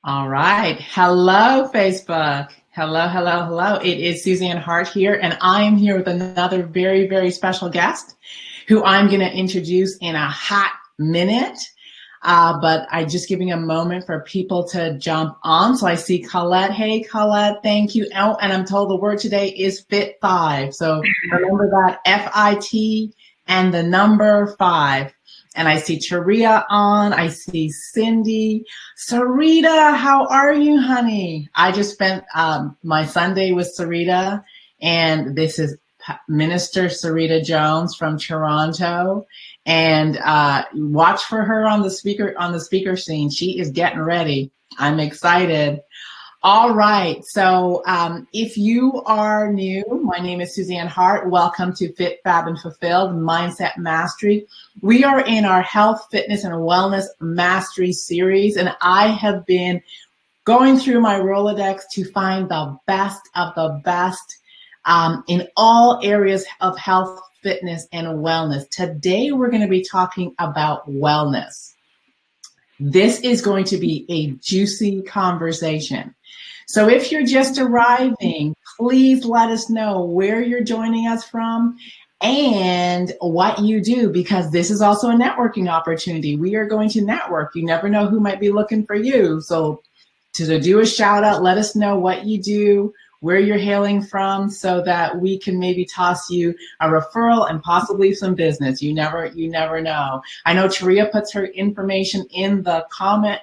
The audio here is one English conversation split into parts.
All right. Hello, Facebook. Hello, hello, hello. It is Suzanne Hart here, and I am here with another very, very special guest who I'm going to introduce in a hot minute. But I'm just giving a moment for people to jump on. So I see Colette. Hey, Colette, thank you. Oh, and I'm told the word today is Fit 5. So remember that FIT and the number 5. And I see Taria on. I see Cindy. Sarita, how are you, honey? I just spent my Sunday with Sarita, and this is Minister Sarita Jones from Toronto. And watch for her on the speaker scene. She is getting ready. I'm excited. All right. So if you are new, my name is Suzanne Hart. Welcome to Fit, Fab, and Fulfilled Mindset Mastery. We are in our health, fitness, and wellness mastery series, and I have been going through my Rolodex to find the best of the best in all areas of health, fitness, and wellness. Today, we're going to be talking about wellness. This is going to be a juicy conversation. So if you're just arriving, please let us know where you're joining us from and what you do, because this is also a networking opportunity. We are going to network. You never know who might be looking for you. So to do a shout out, let us know what you do, where you're hailing from, so that we can maybe toss you a referral and possibly some business. You never know. I know Taria puts her information in the comment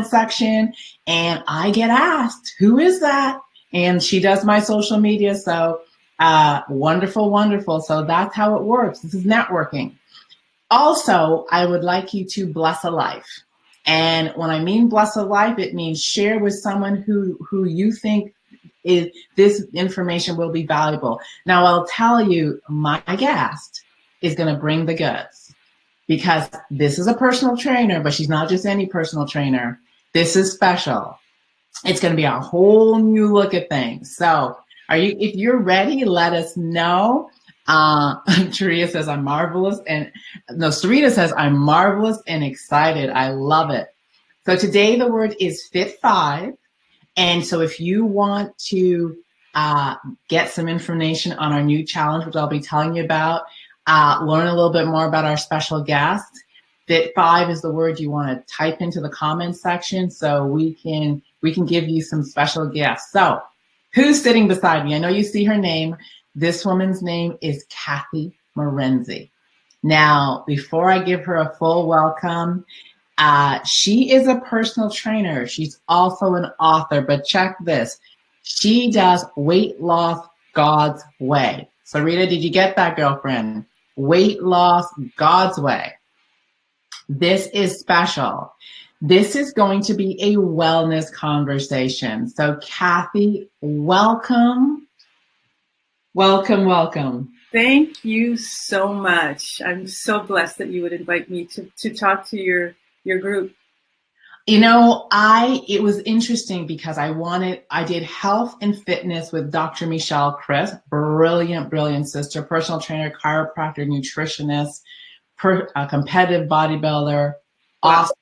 section, and I get asked, who is that? And she does my social media. So wonderful. So that's how it works. This is networking. Also, I would like you to bless a life. And when I mean bless a life, it means share with someone who you think this information will be valuable. Now, I'll tell you, my guest is going to bring the goods, because this is a personal trainer, but she's not just any personal trainer. This is special. It's going to be a whole new look at things. So if you're ready, let us know. Taria says, I'm marvelous. Sarita says, I'm marvelous and excited. I love it. So today the word is Fit 5. And so if you want to get some information on our new challenge, which I'll be telling you about, learn a little bit more about our special guest, Fit 5 is the word you want to type into the comments section so we can give you some special gifts. So who's sitting beside me? I know you see her name. This woman's name is Kathy Lorenzi. Now, before I give her a full welcome, she is a personal trainer. She's also an author, but check this. She does weight loss God's way. Sarita, did you get that, girlfriend? Weight loss God's way. This is special. This is going to be a wellness conversation. So Kathy, welcome. Welcome. Thank you so much. I'm so blessed that you would invite me to talk to your group. You know, it was interesting because I did health and fitness with Dr. Michelle Chris, brilliant sister, personal trainer, chiropractor, nutritionist, competitive bodybuilder, awesome.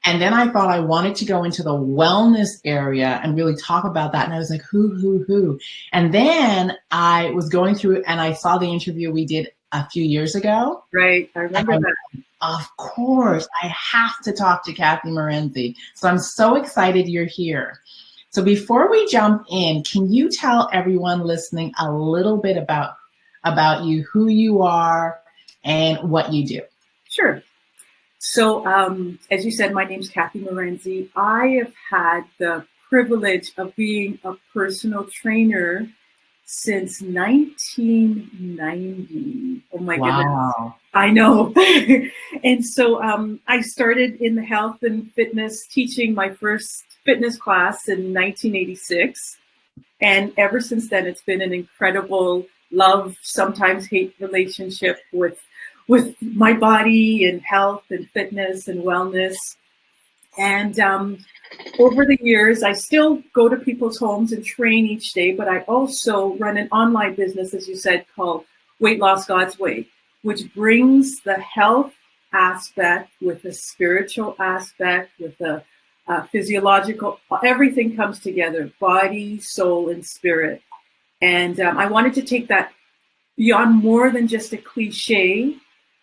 And then I thought I wanted to go into the wellness area and really talk about that. And I was like, who? And then I was going through and I saw the interview we did a few years ago. Right, I remember that. Of course, I have to talk to Kathy Lorenzi. So I'm so excited you're here. So before we jump in, can you tell everyone listening a little bit about you, who you are, and what you do? Sure. So as you said, my name's Kathy Lorenzi. I have had the privilege of being a personal trainer since 1990. Oh my goodness. I know. And so I started in the health and fitness, teaching my first fitness class in 1986. And ever since then, it's been an incredible love, sometimes hate relationship with my body and health and fitness and wellness. And over the years, I still go to people's homes and train each day, but I also run an online business, as you said, called Weight Loss God's Way, which brings the health aspect with the spiritual aspect, with the physiological, everything comes together, body, soul, and spirit. And I wanted to take that beyond more than just a cliche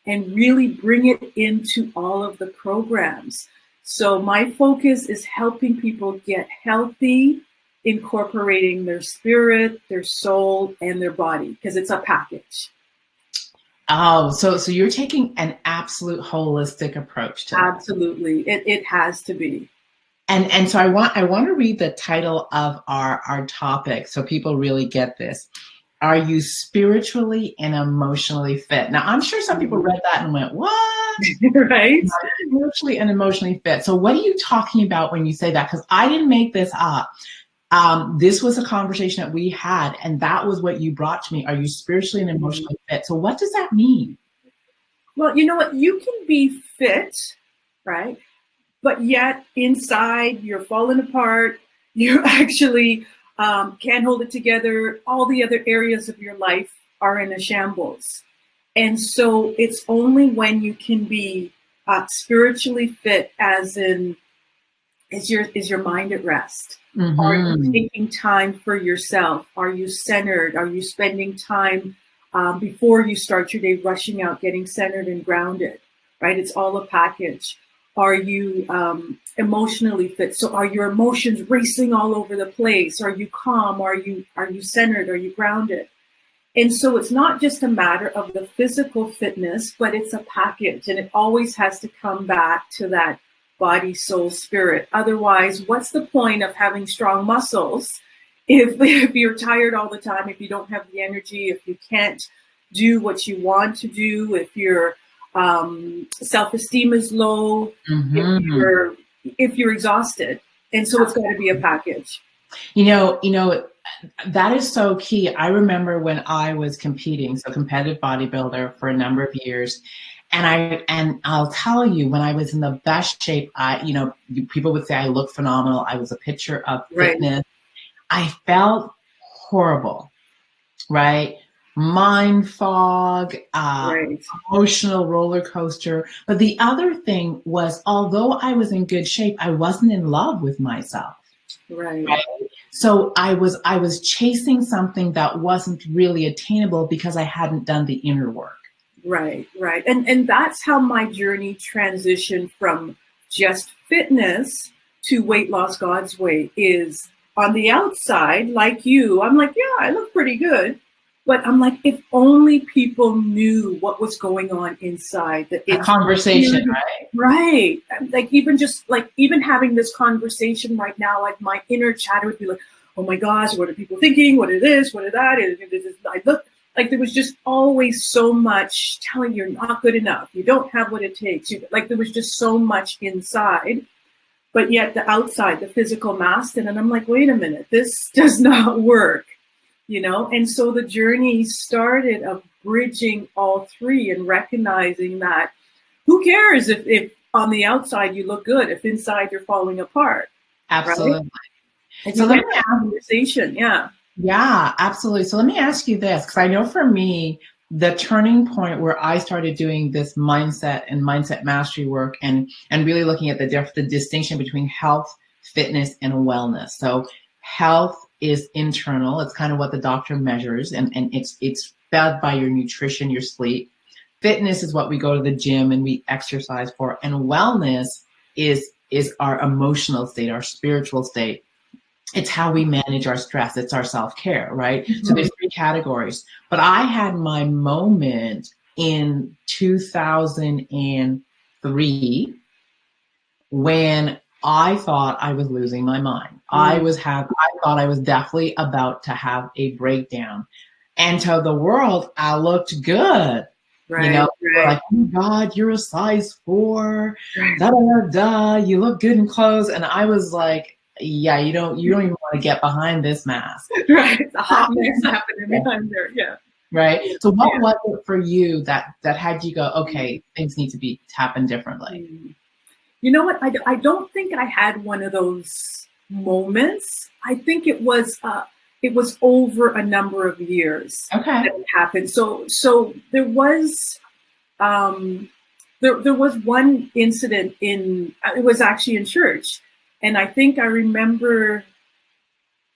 and really bring it into all of the programs. So my focus is helping people get healthy, incorporating their spirit, their soul, and their body, because it's a package. Oh, so you're taking an absolute holistic approach to that. Absolutely. It has to be. And so I want to read the title of our topic so people really get this. Are you spiritually and emotionally fit? Now, I'm sure some people read that and went, what? Right? Spiritually and emotionally fit. So what are you talking about when you say that? Because I didn't make this up. This was a conversation that we had, and that was what you brought to me. Are you spiritually and emotionally fit? So what does that mean? Well, you know what? You can be fit, right? But yet inside you're falling apart. You actually can't hold it together. All the other areas of your life are in a shambles. And so it's only when you can be spiritually fit, as in, is your mind at rest? Mm-hmm. Are you taking time for yourself? Are you centered? Are you spending time before you start your day, rushing out, getting centered and grounded, right? It's all a package. Are you emotionally fit? So are your emotions racing all over the place? Are you calm? Are you centered? Are you grounded? And so it's not just a matter of the physical fitness, but it's a package, and it always has to come back to that body, soul, spirit. Otherwise, what's the point of having strong muscles if you're tired all the time, if you don't have the energy, if you can't do what you want to do, if your self-esteem is low, if you're exhausted? And so it's got to be a package. You know, that is so key. I remember when I was competing, so competitive bodybuilder for a number of years. And I'll tell you, when I was in the best shape, people would say I look phenomenal. I was a picture of fitness. Right. I felt horrible, right? Mind fog, emotional roller coaster. But the other thing was, although I was in good shape, I wasn't in love with myself. Right. So I was chasing something that wasn't really attainable because I hadn't done the inner work. Right. And that's how my journey transitioned from just fitness to weight loss God's way. Is on the outside, like you, I'm like, yeah, I look pretty good. But I'm like, if only people knew what was going on inside. That it's a conversation, right? Right. Like even having this conversation right now, like my inner chatter would be like, oh my gosh, what are people thinking? What is this? What is that? I look like there was just always so much telling you're not good enough. You don't have what it takes. Like there was just so much inside, but yet the outside, the physical masked it. And I'm like, wait a minute, this does not work. And so the journey started of bridging all three and recognizing that who cares if on the outside you look good, if inside you're falling apart. Absolutely. Right? So let me have a conversation. Yeah, absolutely. So let me ask you this, because I know for me, the turning point where I started doing this mindset and mindset mastery work and really looking at the distinction between health, fitness, and wellness. So health is internal. It's kind of what the doctor measures, and it's fed by your nutrition, your sleep. Fitness is what we go to the gym and we exercise for, and wellness is our emotional state, our spiritual state. It's how we manage our stress. It's our self-care, right? Mm-hmm. So there's three categories. But I had my moment in 2003 when I thought I was losing my mind. I thought I was definitely about to have a breakdown. And to the world, I looked good. Right, like, oh my God, you're a size 4, da da da. You look good in clothes, and I was like, yeah, you don't even want to get behind this mask. Right, it's a hot mess happening behind there. Yeah. Right. So what was it for you that had you go, okay, things need to happen differently? You know what? I don't think I had one of those moments. I think it was over a number of years that it happened. So there was there was one incident it was actually in church, And I think I remember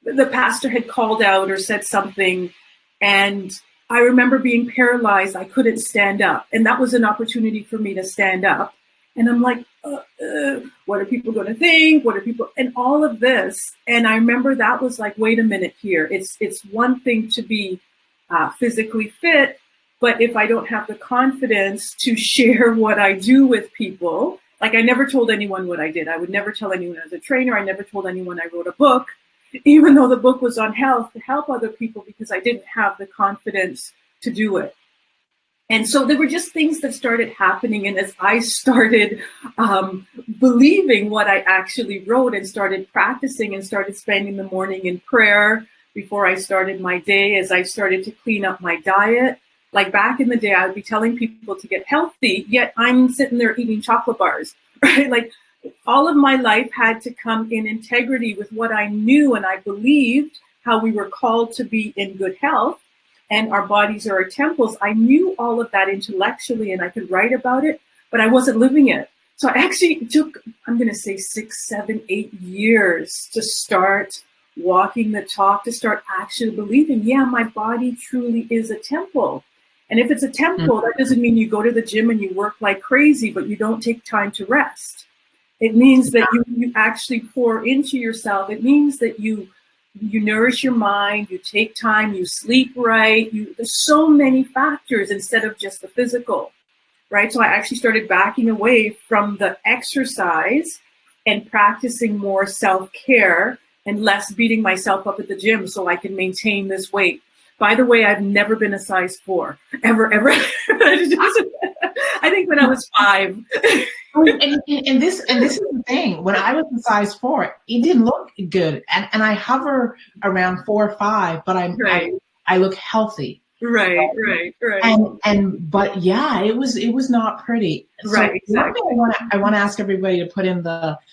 the pastor had called out or said something, and I remember being paralyzed. I couldn't stand up, and that was an opportunity for me to stand up. And I'm like, what are people going to think? What are people, and all of this. And I remember that was like, wait a minute here. It's one thing to be physically fit, but if I don't have the confidence to share what I do with people, like I never told anyone what I did. I would never tell anyone as a trainer. I never told anyone I wrote a book, even though the book was on health, to help other people, because I didn't have the confidence to do it. And so there were just things that started happening. And as I started believing what I actually wrote and started practicing and started spending the morning in prayer before I started my day, as I started to clean up my diet, like back in the day, I would be telling people to get healthy, yet I'm sitting there eating chocolate bars, right? Like all of my life had to come in integrity with what I knew and I believed, how we were called to be in good health. And our bodies are our temples. I knew all of that intellectually and I could write about it, but I wasn't living it. So I actually took, I'm going to say 6, 7, 8 years to start walking the talk, to start actually believing, yeah, my body truly is a temple. And if it's a temple, that doesn't mean you go to the gym and you work like crazy, but you don't take time to rest. It means that you actually pour into yourself. It means that you nourish your mind, you take time, you sleep right. There's so many factors instead of just the physical, right? So I actually started backing away from the exercise and practicing more self-care and less beating myself up at the gym so I can maintain this weight. By the way, I've never been a size 4, ever. I think when I was 5. And this is the thing. When I was a size 4, it didn't look good, and I hover around 4 or 5, but I look healthy. Right. But yeah, it was not pretty. Right. So exactly. I want to ask everybody to put in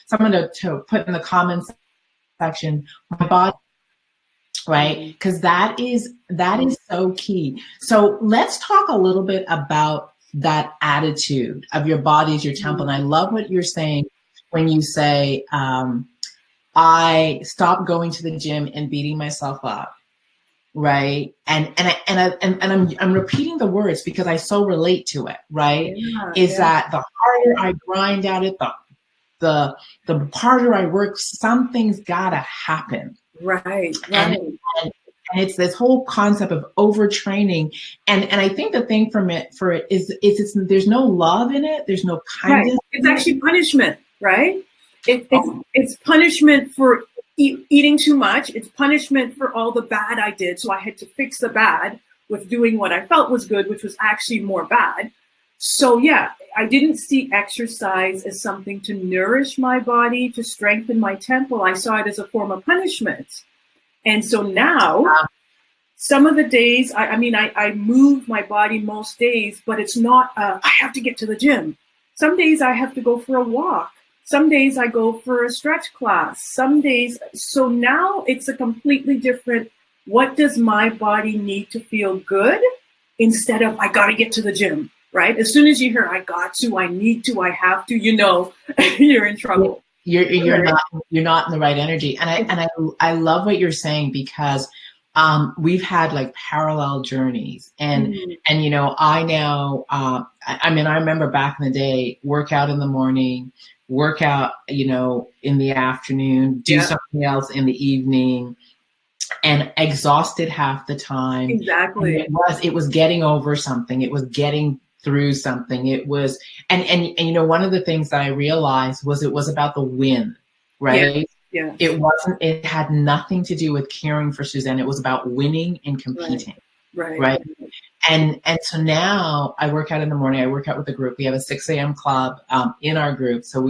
someone to put in the comments section my body. Right, because that is so key. So let's talk a little bit about that attitude of your body is your temple. And I love what you're saying when you say, I stopped going to the gym and beating myself up. Right. And I'm repeating the words because I so relate to it. Right. That the harder I grind at it, the harder I work, something's gotta happen. Right. And it's this whole concept of overtraining. And I think the thing for it is there's no love in it. There's no kindness. Right. It's actually punishment, right? It's punishment for eating too much. It's punishment for all the bad I did. So I had to fix the bad with doing what I felt was good, which was actually more bad. So yeah, I didn't see exercise as something to nourish my body, to strengthen my temple. I saw it as a form of punishment. And so now, some of the days, I move my body most days, but it's not, I have to get to the gym. Some days I have to go for a walk. Some days I go for a stretch class. Some days, so now it's a completely different, what does my body need to feel good instead of I got to get to the gym. Right? As soon as you hear, I got to, I need to, I have to, you're in trouble. You're not in the right energy. And I love what you're saying because we've had like parallel journeys and I now, I remember back in the day, work out in the morning, work out, in the afternoon, do something else in the evening, and exhausted half the time. Exactly. And it was getting over something. It was getting through something. It was, and one of the things that I realized was it was about the win, right? Yeah. It had nothing to do with caring for Suzanne. It was about winning and competing. Right. And so now I work out in the morning. I work out with a group. We have a 6 a.m. club in our group. So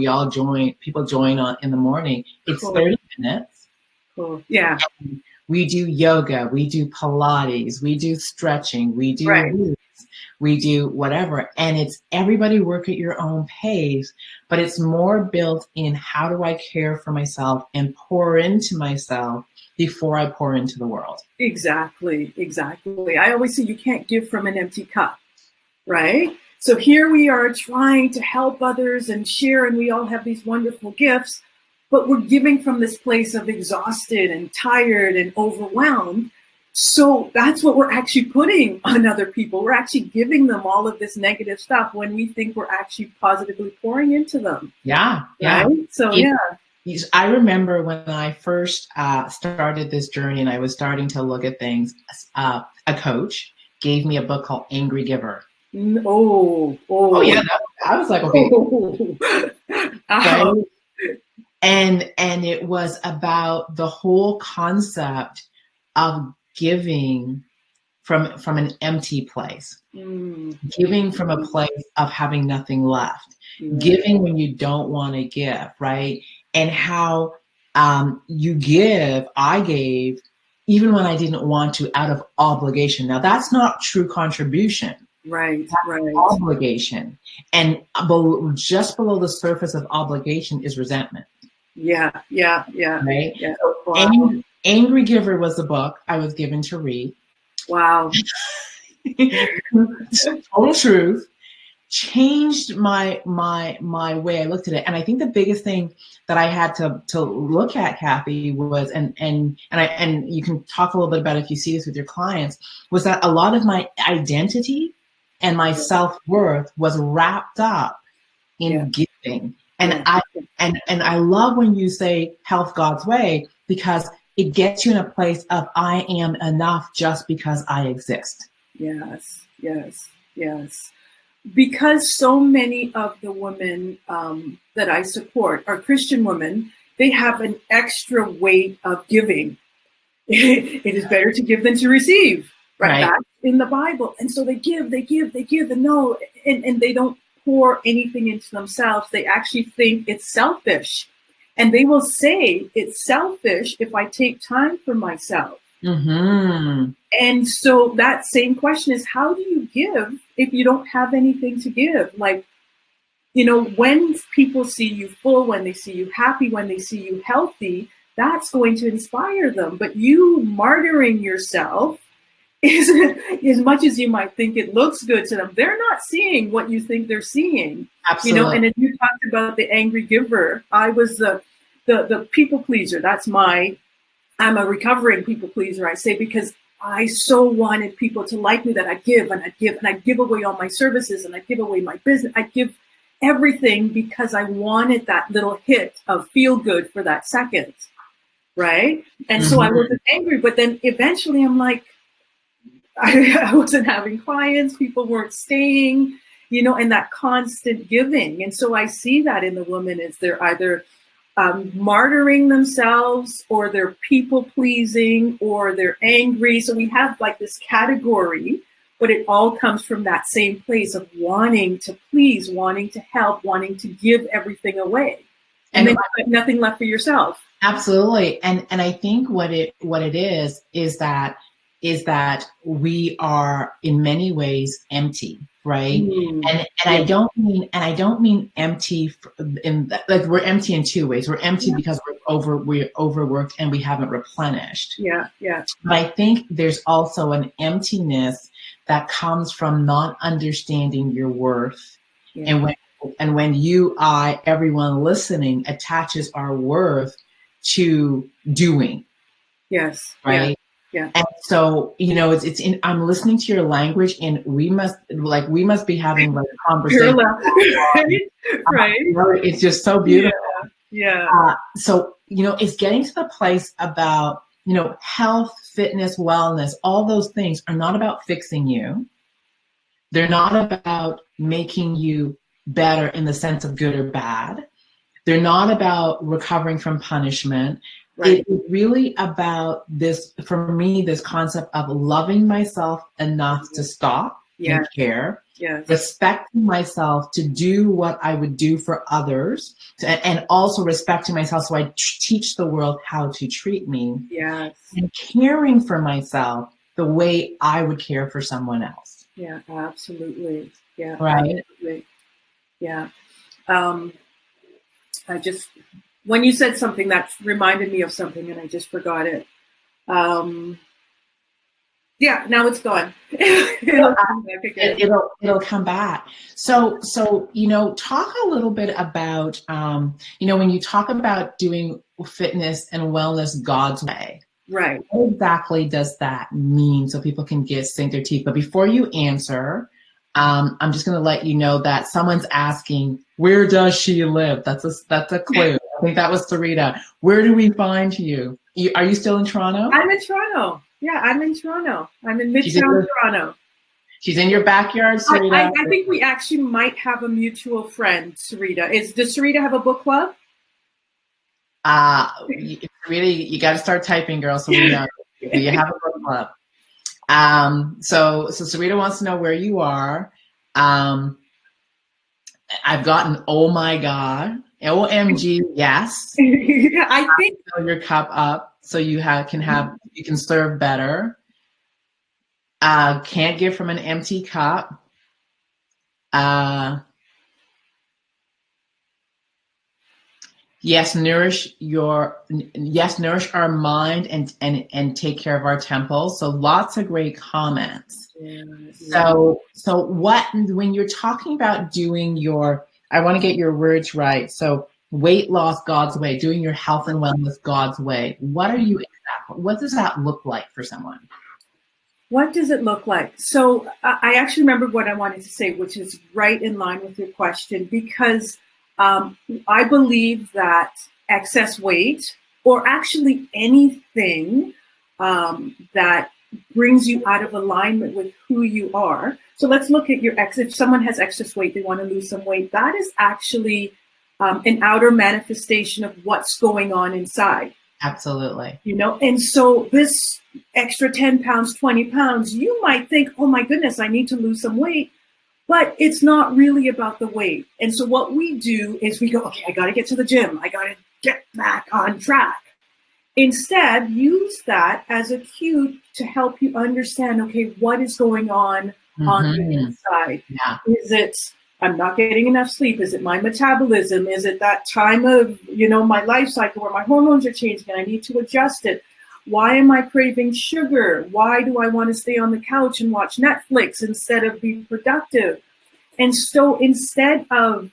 people join in the morning. It's 30 minutes. Cool. Yeah. And we do yoga. We do Pilates. We do stretching. We do roots. We do whatever. And it's everybody work at your own pace, but it's more built in how do I care for myself and pour into myself before I pour into the world. Exactly. I always say you can't give from an empty cup, right? So here we are trying to help others and share, and we all have these wonderful gifts, but we're giving from this place of exhausted and tired and overwhelmed. So that's what we're actually putting on other people. We're actually giving them all of this negative stuff when we think we're actually positively pouring into them. Yeah. Yeah. Right? So, I remember when I first started this journey and I was starting to look at things, a coach gave me a book called Angry Giver. Oh yeah. I was like, okay. Right? And it was about the whole concept of giving from an empty place, giving from a place of having nothing left, giving when you don't want to give, right? And how I gave even when I didn't want to, out of obligation. Now that's not true contribution. Right. Obligation. And just below the surface of obligation is resentment. Yeah. Right? Yeah. Wow. Angry Giver was the book I was given to read. Wow. Total truth. Changed my way I looked at it. And I think the biggest thing that I had to look at, Kathy, was and you can talk a little bit about it if you see this with your clients, was that a lot of my identity and my self-worth was wrapped up in giving. And I love when you say health God's way, because it gets you in a place of I am enough just because I exist. Yes. Because so many of the women that I support are Christian women, they have an extra weight of giving. It is better to give than to receive. Right. That's in the Bible. And so they give, and they don't pour anything into themselves. They actually think it's selfish. And they will say it's selfish if I take time for myself. Mm-hmm. And so that same question is, how do you give if you don't have anything to give? Like, when people see you full, when they see you happy, when they see you healthy, that's going to inspire them. But you martyring yourself is, as much as you might think it looks good to them, they're not seeing what you think they're seeing. Absolutely. And as you talked about the angry giver, I was the people pleaser. I'm a recovering people pleaser, I say, because I so wanted people to like me that I'd give away all my services, and I'd give away my business. I'd give everything because I wanted that little hit of feel good for that second. Right. And so I wasn't angry, but then eventually I'm like, I wasn't having clients, people weren't staying, and that constant giving. And so I see that in the women is they're either martyring themselves, or they're people pleasing, or they're angry. So we have like this category, but it all comes from that same place of wanting to please, wanting to help, wanting to give everything away, and then you have nothing left for yourself. Absolutely. And I think what it is that we are in many ways empty, right? And I don't mean empty like we're empty in two ways. We're empty because we're overworked and we haven't replenished. Yeah. But I think there's also an emptiness that comes from not understanding your worth. Yeah. And when everyone listening attaches our worth to doing. Yes. Right. Yeah. And so, I'm listening to your language, and we must be having like a conversation. Right. It's just so beautiful. Yeah. So, it's getting to the place about, health, fitness, wellness, all those things are not about fixing you. They're not about making you better in the sense of good or bad. They're not about recovering from punishment. Right. It's really about this, for me, this concept of loving myself enough to stop and care, respecting myself to do what I would do for others, and also respecting myself so I teach the world how to treat me. Yes. And caring for myself the way I would care for someone else. Yeah, absolutely. Yeah. Right. Absolutely. Yeah. When you said something, that reminded me of something, and I just forgot it. Yeah, now it's gone. It'll come back again. It'll come back. So talk a little bit about when you talk about doing fitness and wellness God's way. Right. What exactly does that mean so people can sink their teeth? But before you answer, I'm just going to let you know that someone's asking, where does she live? That's a clue. I think that was Sarita. Where do we find you? Are you still in Toronto? I'm in Toronto. Yeah, I'm in Toronto. I'm in Midtown Toronto. She's in your backyard, Sarita. I think we actually might have a mutual friend, Sarita. Does Sarita have a book club? Sarita, you got to start typing, girl, so we know. Do you have a book club? So Sarita wants to know where you are. I've gotten, oh my God, OMG, yes. I think fill your cup up so you can serve better. Can't give from an empty cup. Yes, nourish our mind and take care of our temple. So lots of great comments. Yeah. So when you're talking about doing I want to get your words right. So weight loss God's way, doing your health and wellness God's way. What does that look like for someone? What does it look like? So I actually remember what I wanted to say, which is right in line with your question, because I believe that excess weight, or actually anything that brings you out of alignment with who you are. So let's look at if someone has excess weight, they want to lose some weight, that is actually an outer manifestation of what's going on inside. Absolutely. And so this extra 10 pounds, 20 pounds, you might think, oh my goodness, I need to lose some weight. But it's not really about the weight. And so what we do is we go, okay, I got to get to the gym. I got to get back on track. Instead, use that as a cue to help you understand, okay, what is going on the inside? Yeah. Is it, I'm not getting enough sleep? Is it my metabolism? Is it that time of, my life cycle where my hormones are changing and I need to adjust it? Why am I craving sugar? Why do I want to stay on the couch and watch Netflix instead of be productive? And so instead of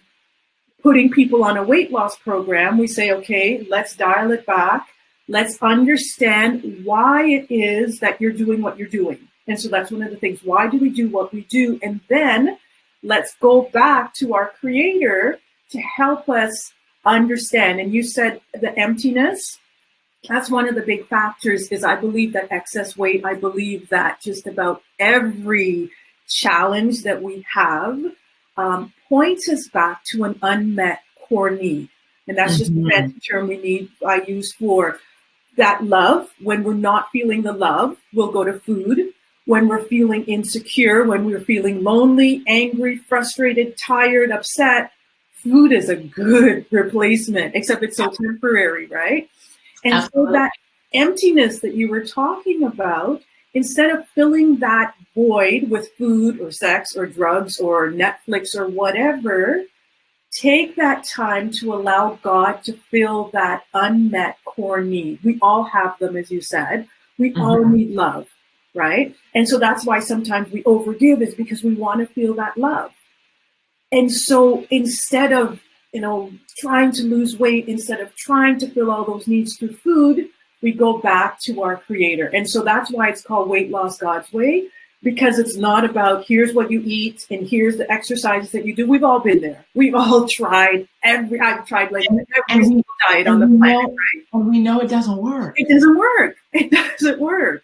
putting people on a weight loss program, we say, okay, let's dial it back. Let's understand why it is that you're doing what you're doing. And so that's one of the things. Why do we do what we do? And then let's go back to our creator to help us understand. And you said the emptiness. That's one of the big factors is I believe that excess weight, I believe that just about every challenge that we have points us back to an unmet core need. And that's just the fancy term I use for that love. When we're not feeling the love, we'll go to food. When we're feeling insecure, when we're feeling lonely, angry, frustrated, tired, upset, food is a good replacement, except it's so temporary, right? And Absolutely. So that emptiness that you were talking about, instead of filling that void with food or sex or drugs or Netflix or whatever, take that time to allow God to fill that unmet core need. We all have them, as you said. We all need love, right? And so that's why sometimes we overgive, is because we want to feel that love. And so instead of trying to lose weight, instead of trying to fill all those needs through food, we go back to our creator. And so that's why it's called Weight Loss God's Way, because it's not about here's what you eat and here's the exercises that you do. We've all been there. We've all tried I've tried like every single diet on the planet, right? And we know it doesn't work. It doesn't work. It doesn't work,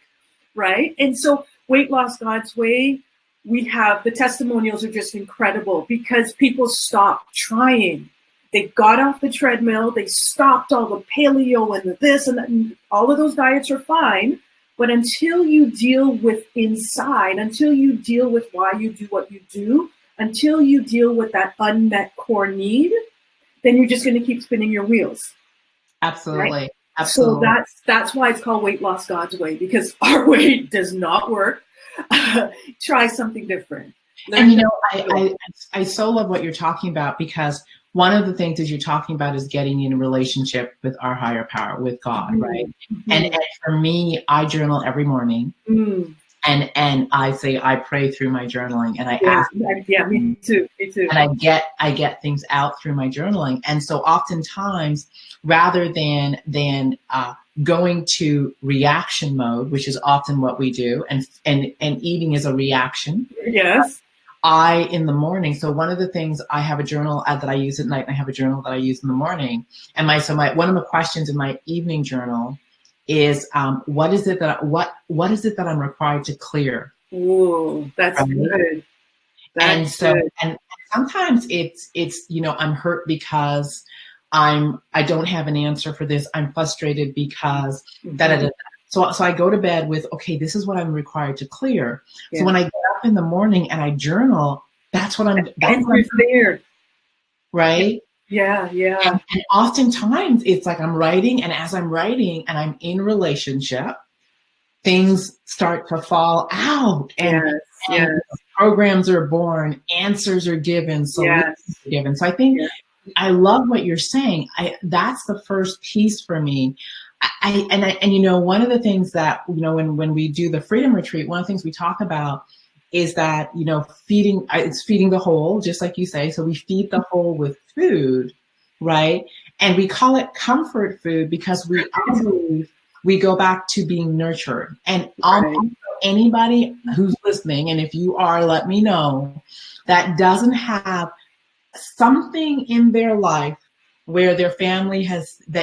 right? And so Weight Loss God's Way, we have the testimonials are just incredible because people stopped trying. They got off the treadmill. They stopped all the paleo and the this and that, and all of those diets are fine. But until you deal with inside, until you deal with why you do what you do, until you deal with that unmet core need, then you're just going to keep spinning your wheels. Absolutely. Right? Absolutely. So that's why it's called Weight Loss God's Way, because our way does not work. Try something different. And I so love what you're talking about, because one of the things that you're talking about is getting in a relationship with our higher power, with God, right? And for me, I journal every morning. And And I say I pray through my journaling, and I Yeah, ask. yeah, me too. Me too. And I get things out through my journaling. And so oftentimes, rather than going to reaction mode, which is often what we do, and eating is a reaction. Yes. In the morning, so one of the things, I have a journal that I use at night, and I have a journal that I use in the morning. And one of the questions in my evening journal is, what is it that I'm required to clear? Ooh, that's good. And sometimes it's, I'm hurt because I don't have an answer for this. I'm frustrated because So I go to bed with, okay, this is what I'm required to clear. Yeah. So when I get up in the morning and I journal, that's what I'm there. Right? Yeah, yeah. And oftentimes it's like I'm writing, and as I'm writing and I'm in relationship, things start to fall out, and programs are born, answers are given, solutions are given. So I think I love what you're saying. That's the first piece for me. And one of the things that, when we do the Freedom Retreat, one of the things we talk about is that, it's feeding the whole, just like you say. So we feed the whole with food, right? And we call it comfort food because we go back to being nurtured. And anybody who's listening, and if you are, let me know, that doesn't have something in their life where their family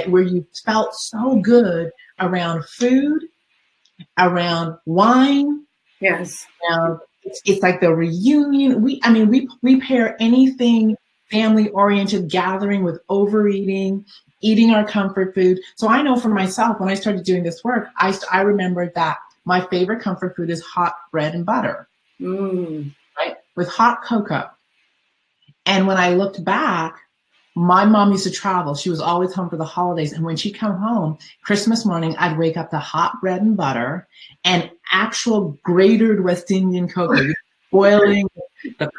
where you felt so good around food, around wine. Yes. It's like the reunion. We pair anything family-oriented gathering with overeating, eating our comfort food. So I know for myself, when I started doing this work, I remembered that my favorite comfort food is hot bread and butter, right? With hot cocoa. And when I looked back, my mom used to travel. She was always home for the holidays. And when she'd come home, Christmas morning, I'd wake up to hot bread and butter and actual grated West Indian cocoa, boiling the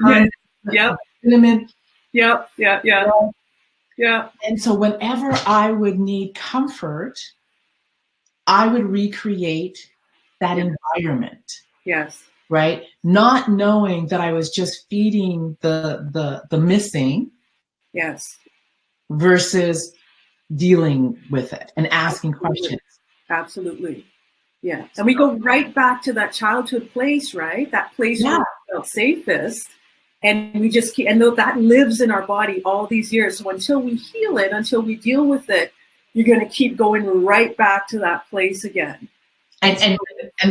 cinnamon. Yep. And so whenever I would need comfort, I would recreate that environment. Yes. Right? Not knowing that I was just feeding the missing. Yes. Versus dealing with it and asking questions. Absolutely. Yeah. And we go right back to that childhood place, right? That place where we felt safest. And we just keep, and that lives in our body all these years. So until we heal it, until we deal with it, you're going to keep going right back to that place again. And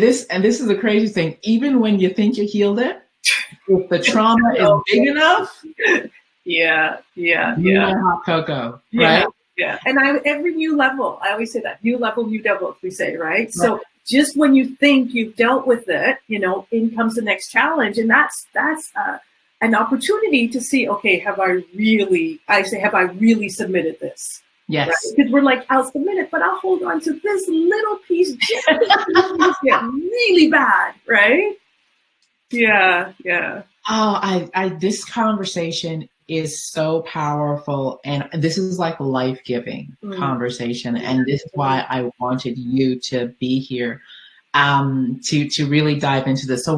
this is the crazy thing. Even when you think you healed it, if the trauma is big enough, yeah. Hot cocoa, right? Yeah. And every new level, I always say that, new level, new devil, we say, right? So just when you think you've dealt with it, in comes the next challenge, and that's an opportunity to see, okay, have I really submitted this? Yes. Right? Because we're like, I'll submit it, but I'll hold on to this little piece just in case things get really bad, right? Yeah. Oh, this conversation is so powerful, and this is like life-giving conversation, and this is why I wanted you to be here, to really dive into this. So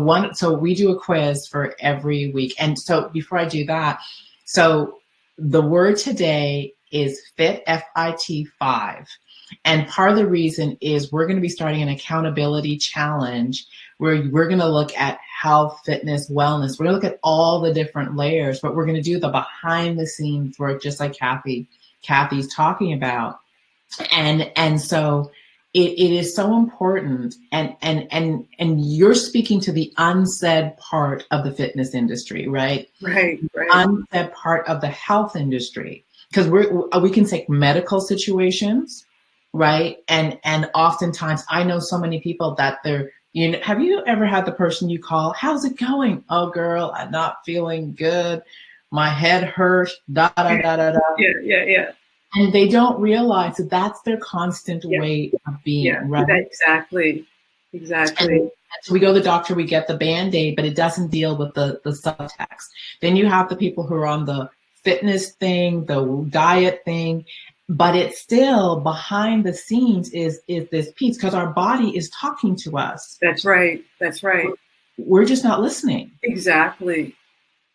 we do a quiz for every week, and so before I do that, so the word today is FIT, FIT 5. And part of the reason is we're going to be starting an accountability challenge where we're going to look at health, fitness, wellness. We're going to look at all the different layers, but we're going to do the behind the scenes work, just like Kathy's talking about. And so it is so important. And you're speaking to the unsaid part of the fitness industry, right? Right. Unsaid part of the health industry. Because we can take medical situations, right? And oftentimes I know so many people that have you ever had the person you call, how's it going? Oh girl, I'm not feeling good. My head hurts, da da da da da. Yeah. And they don't realize that that's their constant way of being, right? Exactly. And so we go to the doctor, we get the Band-Aid, but it doesn't deal with the subtext. Then you have the people who are on the fitness thing, the diet thing, but it's still behind the scenes is this piece, because our body is talking to us. That's right. That's right. We're just not listening. Exactly.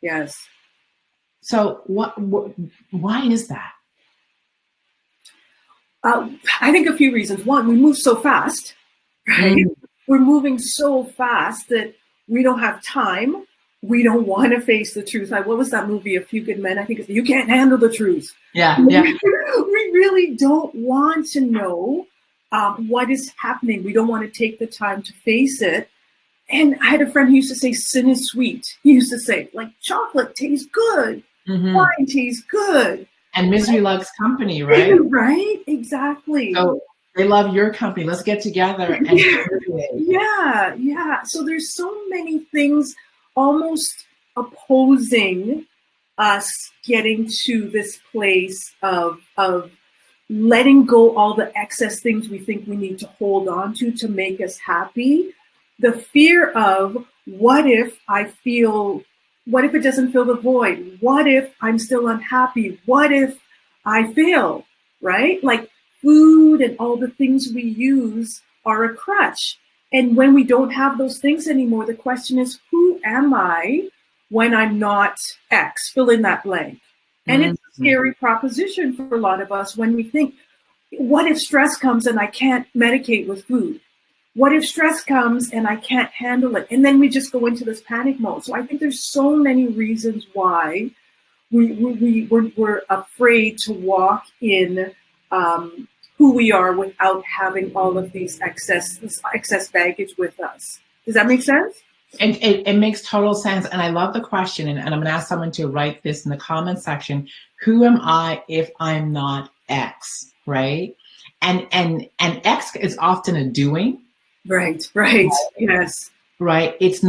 Yes. So why is that? I think a few reasons. One, we move so fast, right? We're moving so fast that we don't have time. We don't want to face the truth. What was that movie, A Few Good Men? I think it's You Can't Handle the Truth. Yeah. We really don't want to know what is happening. We don't want to take the time to face it. And I had a friend who used to say, sin is sweet. He used to say, like, chocolate tastes good. Wine tastes good. And misery loves company, right? Right, exactly. So they love your company. Let's get together and yeah. So there's so many things almost opposing us getting to this place of letting go all the excess things we think we need to hold on to make us happy. The fear of what if it doesn't fill the void? What if I'm still unhappy? What if I fail, right? Like food and all the things we use are a crutch. And when we don't have those things anymore, the question is, who am I when I'm not X? Fill in that blank. And it's a scary proposition for a lot of us when we think, what if stress comes and I can't medicate with food? What if stress comes and I can't handle it? And then we just go into this panic mode. So I think there's so many reasons why we're afraid to walk in who we are without having all of these excess baggage with us. Does that make sense? It makes total sense. And I love the question. And I'm going to ask someone to write this in the comment section. Who am I if I'm not X, right? And X is often a doing. Right. Yes. Right. It's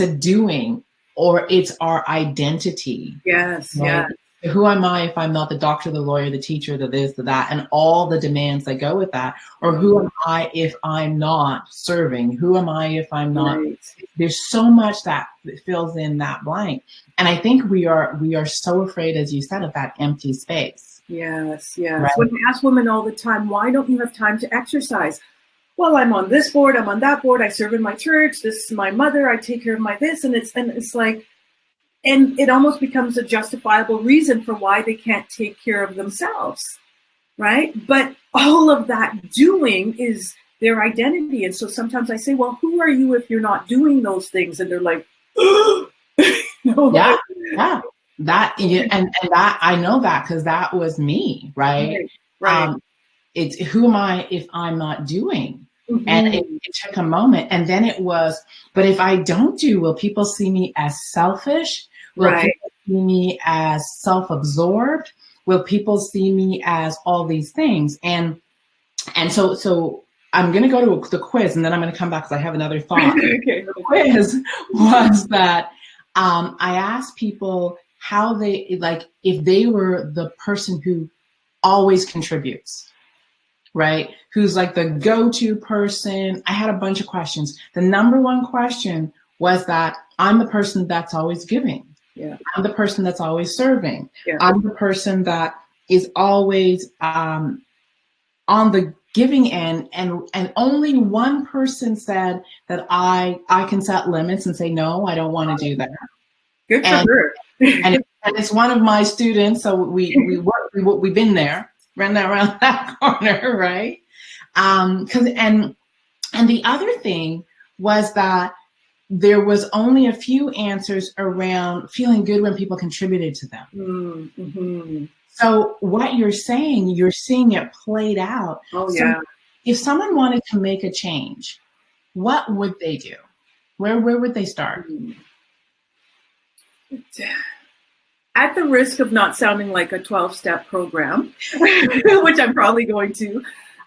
a doing, or it's our identity. Yes. Right? Yeah. Who am I if I'm not the doctor, the lawyer, the teacher, the this, the that, and all the demands that go with that? Or who am I if I'm not serving? Who am I if I'm not? Right. There's so much that fills in that blank. And I think we are so afraid, as you said, of that empty space. Yes. Right? When I ask women all the time, why don't you have time to exercise? Well, I'm on this board, I'm on that board, I serve in my church, this is my mother, I take care of my this, and it's like, and it almost becomes a justifiable reason for why they can't take care of themselves, right? But all of that doing is their identity. And so sometimes I say, well, who are you if you're not doing those things? And they're like, yeah. That, and that, I know that because that was me, right? It's who am I if I'm not doing? And it took a moment, and then it was, but if I don't do, will people see me as selfish? Will people see me as self-absorbed? Will people see me as all these things? And so I'm going to go to the quiz, and then I'm going to come back because I have another thought. Okay. The quiz was that I asked people how they, like, if they were the person who always contributes, right? Who's like the go-to person. I had a bunch of questions. The number one question was that I'm the person that's always giving. Yeah. I'm the person that's always serving. Yeah. I'm the person that is always on the giving end. And only one person said that I can set limits and say, no, I don't want to do that. Good for her. and it's one of my students. So we've been there. Run around that corner, right? And the other thing was that there was only a few answers around feeling good when people contributed to them. Mm-hmm. So what you're saying, you're seeing it played out. Oh, yeah. So if someone wanted to make a change, what would they do? Where would they start? At the risk of not sounding like a 12-step program, which I'm probably going to,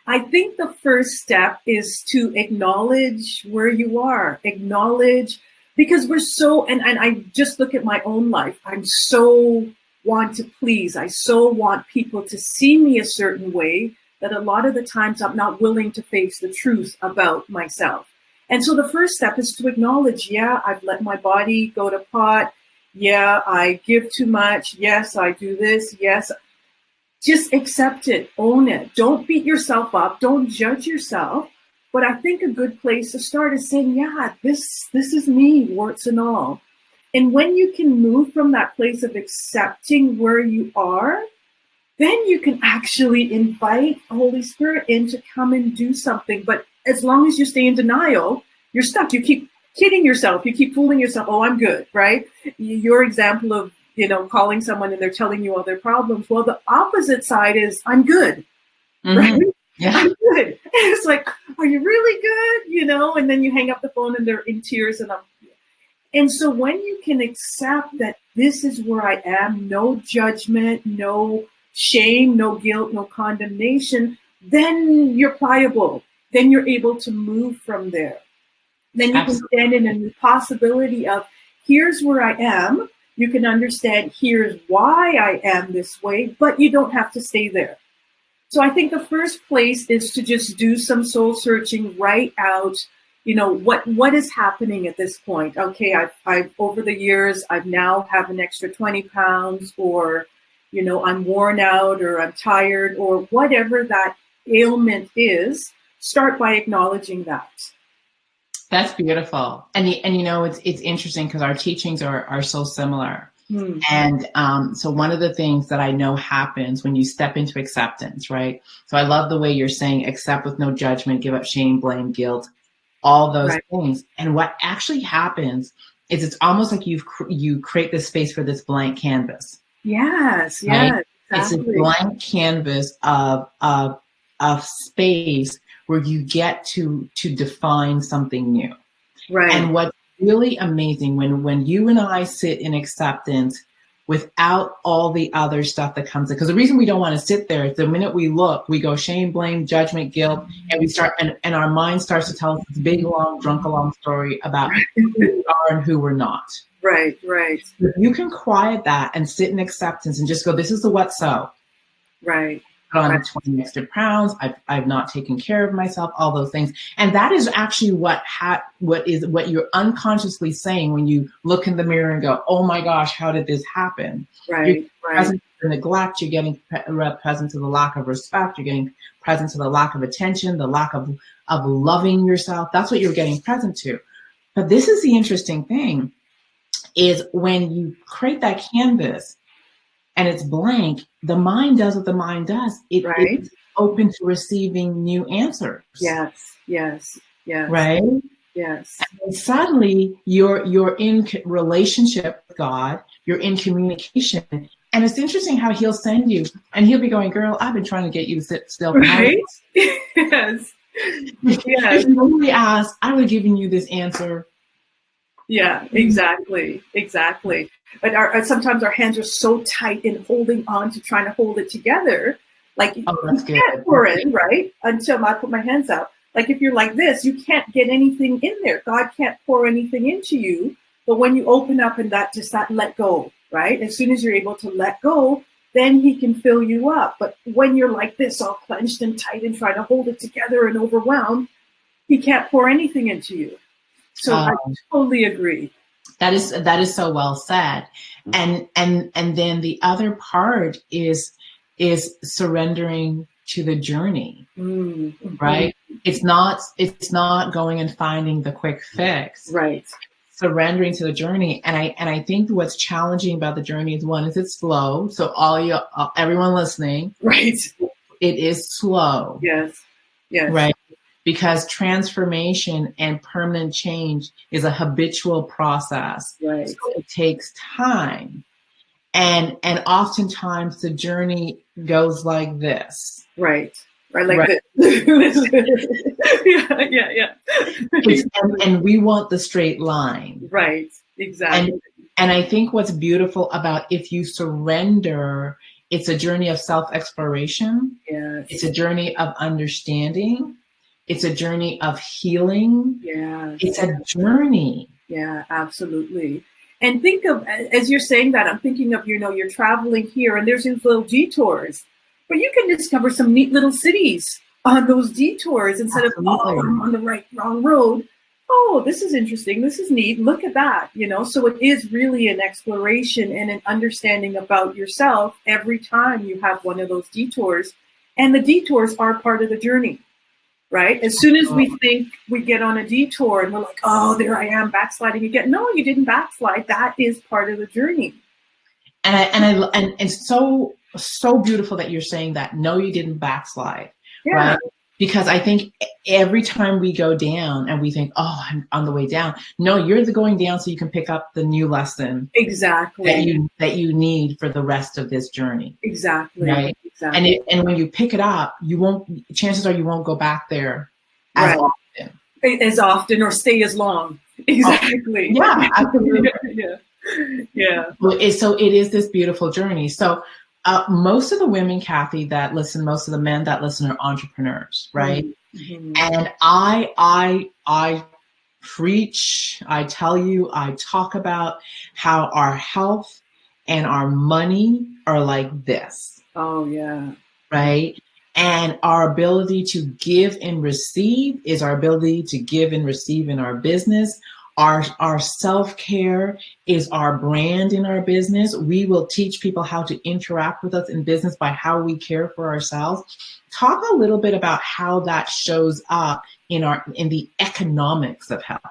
I think the first step is to acknowledge where you are. Acknowledge, because we're so, and I just look at my own life. I'm so want to please. I so want people to see me a certain way that a lot of the times I'm not willing to face the truth about myself. And so the first step is to acknowledge, yeah, I've let my body go to pot. Yeah, I give too much. Yes, I do this. Yes. just accept it, own it. Don't beat yourself up. Don't judge yourself. But I think a good place to start is saying, yeah, this is me, warts and all. And when you can move from that place of accepting where you are, then you can actually invite Holy Spirit in to come and do something. But as long as you stay in denial, you're stuck. You keep kidding yourself. You keep fooling yourself. Oh, I'm good, right? Your example of, calling someone and they're telling you all their problems. Well, the opposite side is I'm good, right? Yeah. I'm good. And it's like, are you really good? And then you hang up the phone and they're in tears and so when you can accept that this is where I am, no judgment, no shame, no guilt, no condemnation, then you're pliable. Then you're able to move from there. Then you can stand in a possibility of, here's where I am. You can understand, here's why I am this way, but you don't have to stay there. So I think the first place is to just do some soul searching, write out, what is happening at this point? Okay, I've over the years, I've now have an extra 20 pounds, or, I'm worn out, or I'm tired, or whatever that ailment is. Start by acknowledging that. That's beautiful. And it's interesting because our teachings are so similar. And so one of the things that I know happens when you step into acceptance, right? So I love the way you're saying, accept with no judgment, give up shame, blame, guilt, all those things. And what actually happens is it's almost like you create this space for this blank canvas. Yes, right? Exactly. It's a blank canvas of space where you get to define something new. Right. And what's really amazing when you and I sit in acceptance without all the other stuff that comes in, because the reason we don't want to sit there is the minute we look, we go shame, blame, judgment, guilt, and we start, and our mind starts to tell us this big, long, drunk along story about who we are and who we're not. Right. If you can quiet that and sit in acceptance and just go, this is the what so. Right. Put on 20 extra pounds. I've not taken care of myself, all those things. And that is actually what you're unconsciously saying when you look in the mirror and go, oh my gosh, how did this happen? Right. You're present to the neglect, you're getting present to the lack of respect, you're getting present to the lack of attention, the lack of loving yourself. That's what you're getting present to. But this is the interesting thing, is when you create that canvas and it's blank, the mind does what the mind does. It's open to receiving new answers. Yes. Right? Yes. And suddenly you're in relationship with God, you're in communication. And it's interesting how he'll send you and he'll be going, girl, I've been trying to get you to sit still. Right? Yes. If you only asked, I would have given you this answer. Yeah, exactly. But sometimes our hands are so tight in holding on to trying to hold it together. Like you can't pour in, right? Until I put my hands out. Like if you're like this, you can't get anything in there. God can't pour anything into you. But when you open up and that let go, right? As soon as you're able to let go, then he can fill you up. But when you're like this, all clenched and tight and trying to hold it together and overwhelmed, he can't pour anything into you. So I totally agree. That is so well said. And then the other part is surrendering to the journey. Mm-hmm. Right? It's not going and finding the quick fix. Right. Surrendering to the journey. And I think what's challenging about the journey is, one, is it's slow. So everyone listening, right, it is slow. Yes. Right. Because transformation and permanent change is a habitual process. Right. So it takes time. And oftentimes the journey goes like this. Right. Like this. Yeah. And we want the straight line. Right. Exactly. And I think what's beautiful about, if you surrender, it's a journey of self-exploration. Yes. It's a journey of understanding. It's a journey of healing. Yeah. It's a journey. Yeah, absolutely. And think of, as you're saying that, I'm thinking of, you're traveling here and there's these little detours, but you can discover some neat little cities on those detours instead of, I'm on the wrong road. oh, this is interesting. This is neat. Look at that. So it is really an exploration and an understanding about yourself every time you have one of those detours. And the detours are part of the journey, right? As soon as we think we get on a detour and we're like, oh, there I am backsliding again. No, you didn't backslide. That is part of the journey. And it's so beautiful that you're saying that. No, you didn't backslide, right? Because I think every time we go down and we think, oh, I'm on the way down. No, you're going down so you can pick up the new lesson. Exactly. That you need for the rest of this journey. Exactly. Right. Exactly. And when you pick it up, chances are you won't go back there as often. As often or stay as long. Exactly. Yeah, absolutely. Yeah. So it is this beautiful journey. So most of the women, Kathy, that listen, most of the men that listen are entrepreneurs, right? Mm-hmm. And I preach, I tell you, I talk about how our health and our money are like this. Oh, yeah. Right? And our ability to give and receive is our ability to give and receive in our business. Our self-care is our brand in our business. We will teach people how to interact with us in business by how we care for ourselves. Talk a little bit about how that shows up in the economics of health.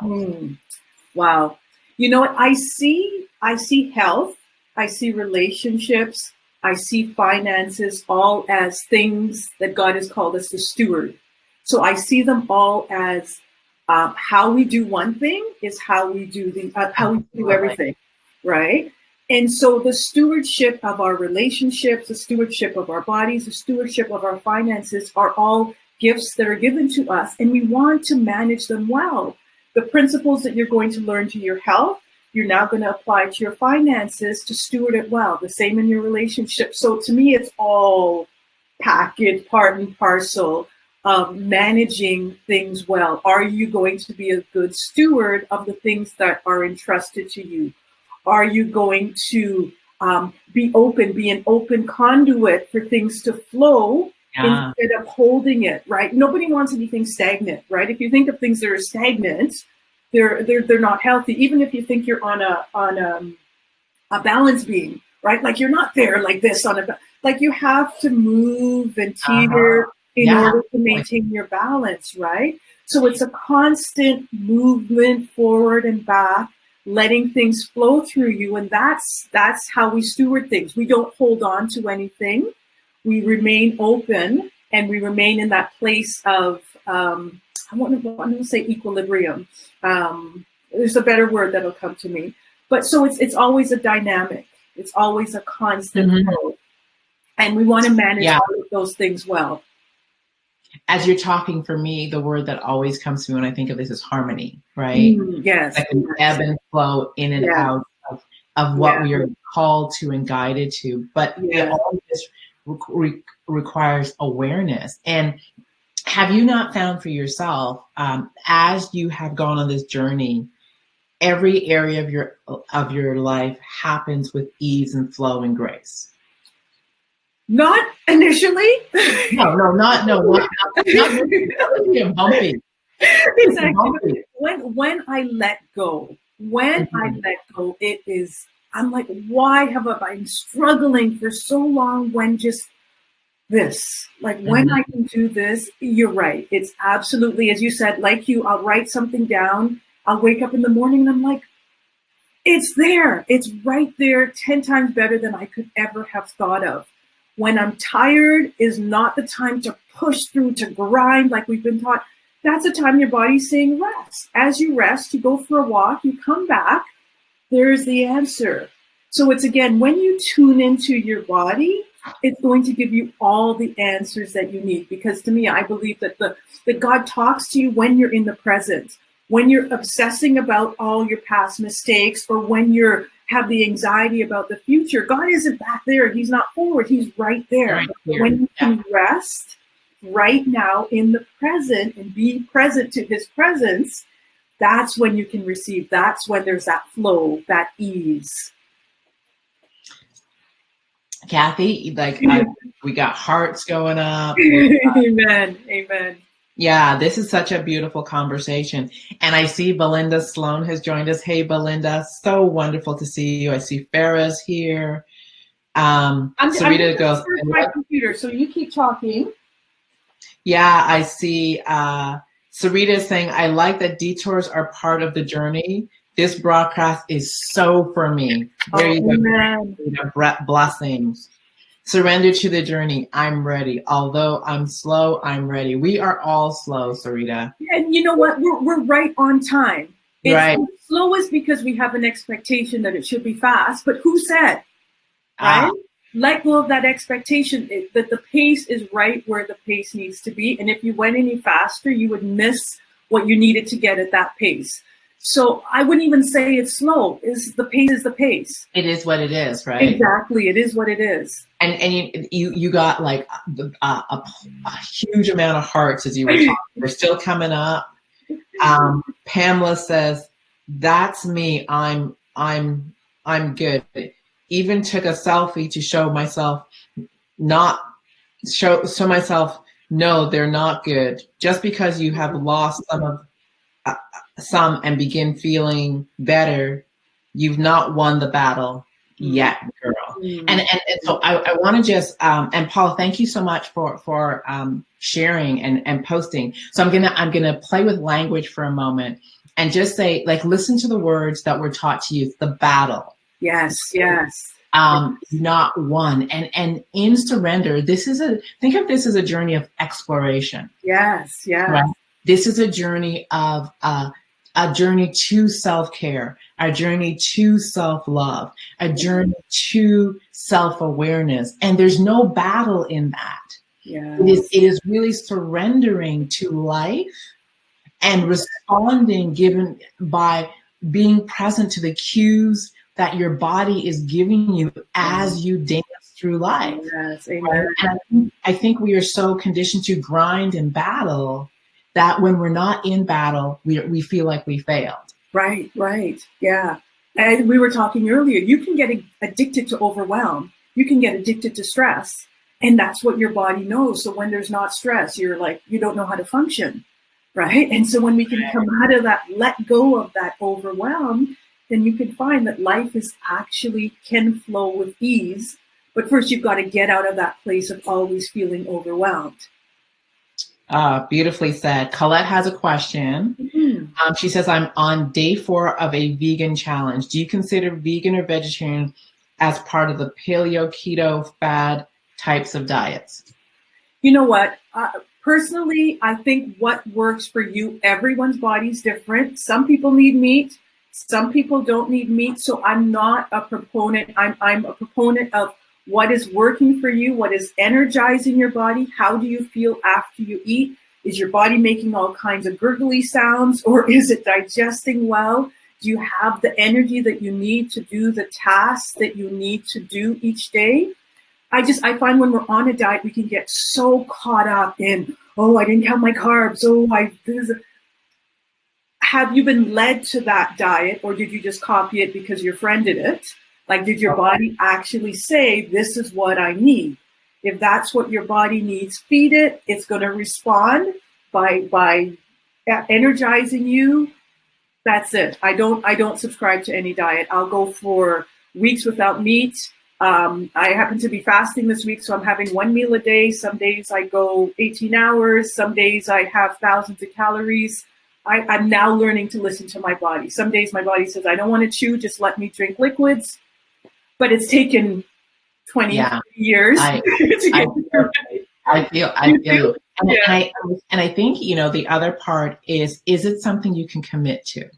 Wow. You know what? I see health, I see relationships, I see finances all as things that God has called us to steward. So I see them all as how we do one thing is how we do everything, right? And so the stewardship of our relationships, the stewardship of our bodies, the stewardship of our finances are all gifts that are given to us, and we want to manage them well. The principles that you're going to learn to your health, you're now going to apply to your finances to steward it well. The same in your relationship. So to me, it's all packaged, part and parcel of managing things well. Are you going to be a good steward of the things that are entrusted to you? Are you going to be an open conduit for things to flow instead of holding it, right? Nobody wants anything stagnant, right? If you think of things that are stagnant, they're not healthy. Even if you think you're on a balance beam, right? Like you're not there like this like you have to move and teeter in order to maintain your balance, right? So it's a constant movement forward and back, letting things flow through you. And that's how we steward things. We don't hold on to anything. We remain open and we remain in that place of, I want to say equilibrium. There's a better word that'll come to me. But so it's always a dynamic. It's always a constant flow. And we want to manage all of those things well. As you're talking, for me, the word that always comes to me when I think of this is harmony, right? Yes. Like an ebb and flow in and out of what we are called to and guided to. But it always requires awareness. And have you not found for yourself, as you have gone on this journey, every area of your life happens with ease and flow and grace? Not initially. No, not bumpy. Exactly. When I let go, it is, I'm like, why have I been struggling for so long when just this, like when I can do this, you're right. It's absolutely, as you said, like you, I'll write something down. I'll wake up in the morning and I'm like, it's there. It's right there 10 times better than I could ever have thought of. When I'm tired is not the time to push through, to grind like we've been taught. That's the time your body's saying rest. As you rest, you go for a walk, you come back, there's the answer. So it's, again, when you tune into your body, it's going to give you all the answers that you need. Because to me, I believe that that God talks to you when you're in the present, when you're obsessing about all your past mistakes, or when you have the anxiety about the future. God isn't back there. He's not forward. He's right there. Right there. When you can rest right now in the present and be present to his presence, that's when you can receive. That's when there's that flow, that ease. Kathy, we got hearts going up. Amen. Amen. Yeah, this is such a beautiful conversation. And I see Belinda Sloane has joined us. Hey, Belinda, so wonderful to see you. I see Farah's here. I'm Sarita just goes, search my computer, so you keep talking. yeah, I see. Sarita is saying, I like that detours are part of the journey. This broadcast is so for me. There you go. Blessings. Surrender to the journey. I'm ready. Although I'm slow, I'm ready. We are all slow, Sarita. And you know what? We're right on time. It's right. Slow is because we have an expectation that it should be fast, but who said? Right? Let go of that expectation that the pace is right where the pace needs to be. And if you went any faster, you would miss what you needed to get at that pace. So I wouldn't even say it's slow. The pace is the pace. It is what it is, right? Exactly. It is what it is. And you got like a huge amount of hearts as you were talking. They're still coming up. Pamela says, "That's me. I'm good. Even took a selfie to show myself no, they're not good. Just because you have lost some and begin feeling better, you've not won the battle yet, girl." And so I want to just and Paul, thank you so much for sharing and posting. So I'm gonna play with language for a moment and just say, like, listen to the words that were taught to you. The battle. Yes. Not one. And in surrender, think of this as a journey of exploration. Yes. Right? This is a journey of a journey to self-care, a journey to self-love, a journey to self-awareness. And there's no battle in that. Yes. It is really surrendering to life and responding given by being present to the cues that your body is giving you as you dance through life. Yes, amen. And I think we are so conditioned to grind and battle that when we're not in battle, we feel like we failed. Right. Yeah. And we were talking earlier, you can get addicted to overwhelm. You can get addicted to stress. And that's what your body knows. So when there's not stress, you're like, you don't know how to function. Right. And so when we can come out of that, let go of that overwhelm, then you can find that life can flow with ease. But first, you've got to get out of that place of always feeling overwhelmed. Beautifully said. Colette has a question. Mm-hmm. She says, I'm on day 4 of a vegan challenge. Do you consider vegan or vegetarian as part of the paleo, keto, fad types of diets? You know what? Personally, I think what works for you, everyone's body's different. Some people need meat. Some people don't need meat. So I'm not a proponent. I'm a proponent of what is working for you, what is energizing your body. How do you feel after you eat? Is your body making all kinds of gurgly sounds, or is it digesting well? Do you have the energy that you need to do the tasks that you need to do each day? I find when we're on a diet, we can get so caught up in, oh, I didn't count my carbs. Have you been led to that diet, or did you just copy it because your friend did it? Like, did your body actually say, this is what I need? If that's what your body needs, feed it. It's going to respond by energizing you. That's it. I don't subscribe to any diet. I'll go for weeks without meat. I happen to be fasting this week, so I'm having 1 meal a day. Some days I go 18 hours. Some days I have thousands of calories. I'm now learning to listen to my body. Some days my body says, I don't want to chew, just let me drink liquids. But it's taken 20 years to get through. I feel you. And I think, the other part is it something you can commit to?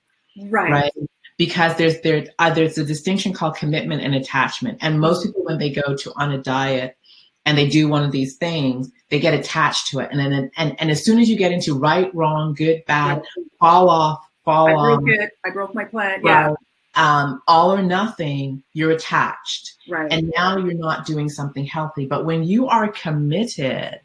Right. Because there's a distinction called commitment and attachment. And most people, when they go on a diet and they do one of these things, they get attached to it. And as soon as you get into right, wrong, good, bad, fall off. I broke my plan. Yeah. All or nothing, you're attached. Right. And now you're not doing something healthy. But when you are committed,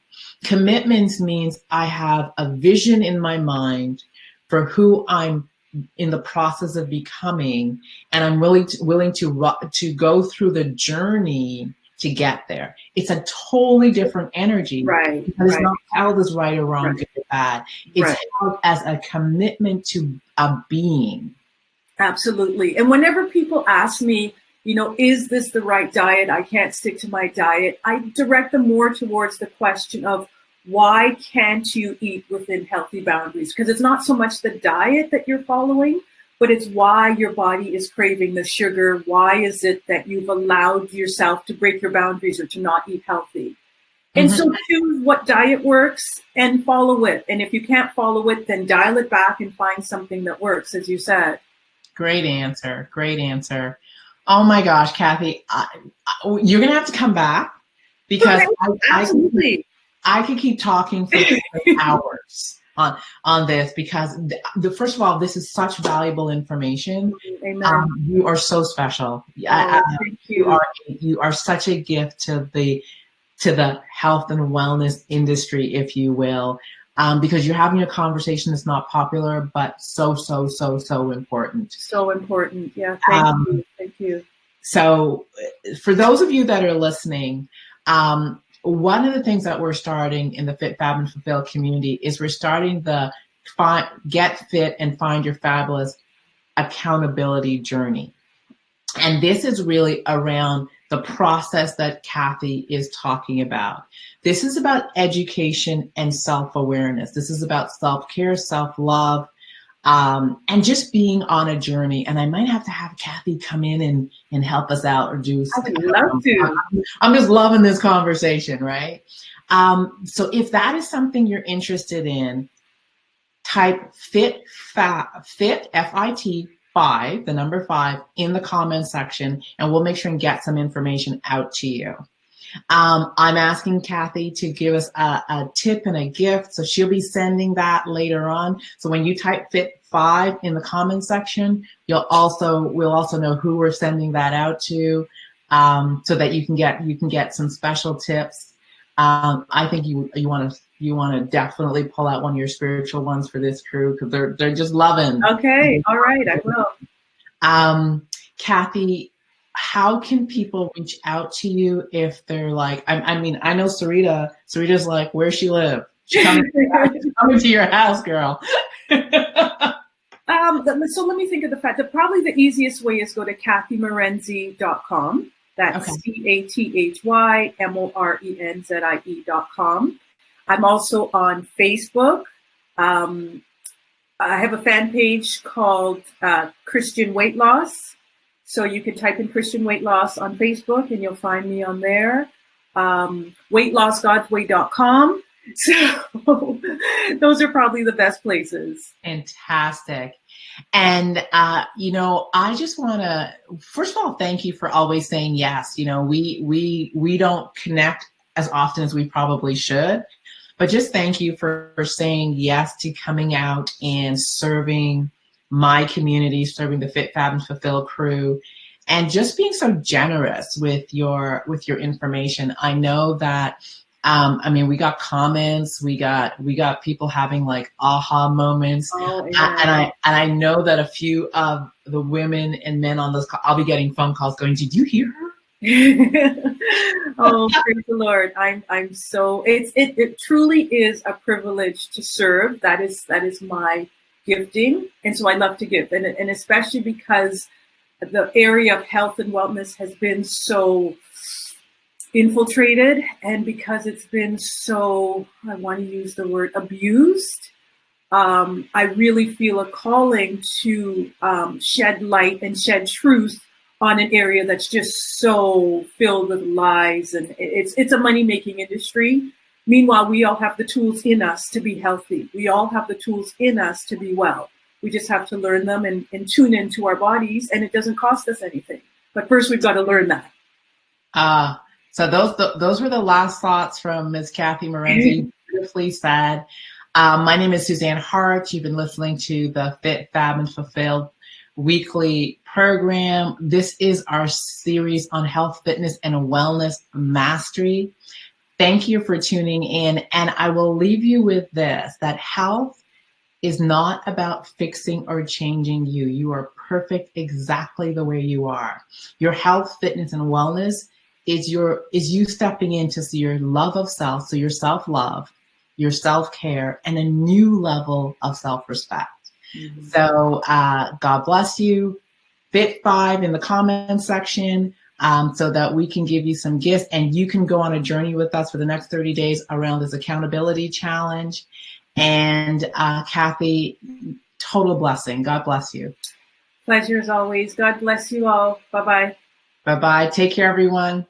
commitments means I have a vision in my mind for who I'm in the process of becoming, and I'm willing to go through the journey to get there. It's a totally different energy. Right. Because it's not held as right or wrong, good or bad. It's held as a commitment to a being. Absolutely. And whenever people ask me, you know, is this the right diet? I can't stick to my diet. I direct them more towards the question of why can't you eat within healthy boundaries? Because it's not so much the diet that you're following, but it's why your body is craving the sugar. Why is it that you've allowed yourself to break your boundaries or to not eat healthy? And so choose what diet works and follow it. And if you can't follow it, then dial it back and find something that works, as you said. Great answer. Great answer. Oh my gosh, Kathy, you're going to have to come back because absolutely. I could keep talking for hours on this because first of all, this is such valuable information. You are so special. Thank you. You are such a gift to the health and wellness industry, if you will. Because you're having a conversation that's not popular, but so important. So important. Yeah. Thank you. So for those of you that are listening, one of the things that we're starting in the Fit, Fab, and Fulfill community is we're starting the Get Fit and Find Your Fabulous accountability journey. And this is really around the process that Kathy is talking about. This is about education and self-awareness. This is about self-care, self-love, and just being on a journey. And I might have to have Kathy come in and help us out or do something. I would love to. I'm just loving this conversation, right? So if that is something you're interested in, type fit, F-I-T, 5, the number 5, in the comments section, and we'll make sure and get some information out to you. I'm asking Kathy to give us a tip and a gift, so she'll be sending that later on. So when you type Fit 5 in the comments section, we'll also know who we're sending that out to, so that you can get some special tips. I think you want to definitely pull out one of your spiritual ones for this crew because they're just loving. Okay, all right, I will. Kathy, how can people reach out to you if they're like, I mean, I know Sarita's like, where she live? She's coming to your house, girl. So let me think of the fact that probably the easiest way is go to kathymorenzi.com. That's CATHYMORENZIE.com. I'm also on Facebook. I have a fan page called Christian Weight Loss. So you can type in Christian Weight Loss on Facebook and you'll find me on there. WeightLossGodsWay.com. So those are probably the best places. Fantastic. And, I just want to, first of all, thank you for always saying yes. We don't connect as often as we probably should, but just thank you for saying yes to coming out and serving my community, serving the Fit, Fab, and Fulfill crew, and just being so generous with your information. I know that, we got comments, we got people having like aha moments. Oh, yeah. And I know that a few of the women and men on this call, I'll be getting phone calls going, did you hear her? Oh, praise the Lord. I'm so, it truly is a privilege to serve. That is my gifting. And so I love to give. And especially because the area of health and wellness has been so infiltrated, and because it's been so, I want to use the word abused, I really feel a calling to shed light and shed truth on an area that's just so filled with lies, and it's a money-making industry. Meanwhile, we all have the tools in us to be healthy. We all have the tools in us to be well. We just have to learn them and tune into our bodies, and it doesn't cost us anything. But first, we've got to learn that. So those were the last thoughts from Ms. Kathy Morenzi. Beautifully said. My name is Suzanne Hart. You've been listening to the Fit, Fab, and Fulfilled weekly program. This is our series on health, fitness, and wellness mastery. Thank you for tuning in. And I will leave you with this, that health is not about fixing or changing you. You are perfect exactly the way you are. Your health, fitness, and wellness is you stepping into your love of self, so your self-love, your self-care, and a new level of self-respect. Mm-hmm. So God bless you. Fit 5 in the comments section so that we can give you some gifts, and you can go on a journey with us for the next 30 days around this accountability challenge. And Kathy, total blessing. God bless you. Pleasure as always. God bless you all. Bye-bye. Bye-bye. Take care, everyone.